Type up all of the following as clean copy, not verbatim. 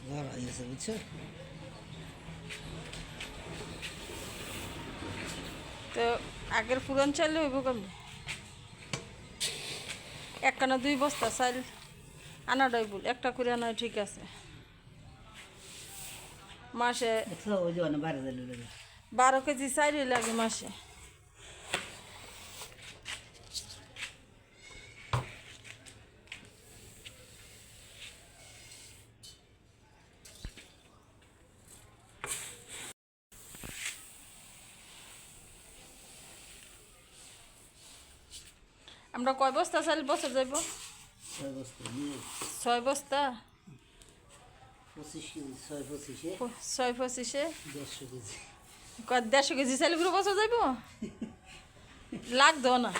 ধরা গেছে বুঝছো। তো আগের পুরান চাইল হইব কেমনি? একখানা 2 বস্তা চাইল আনাটাই ভুল, একটা করে আনা ঠিক আছে। মাসে দেখছো ওই যে 12 কেজি চাইলই লাগে মাসে। আমরা কয় বস্তা চাইল বছর যাইব? 6 বস্তা 6 বস্তা 25 কেজি 6 25-এ 6-25-এ 150 কেজি 150 কেজি চাইল পুরো বছর যাইব? লাগতো না।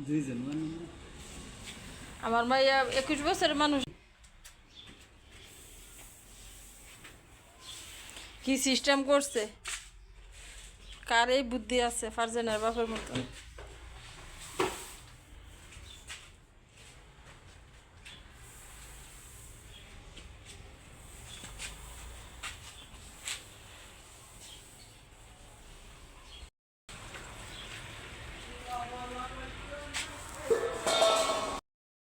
দুইজন মানুষ আমার মাইয়া 21 বছরের মানুষ। কি সিস্টেম করছে, কার এই বুদ্ধি আছে ফারজানের বাপের মতো।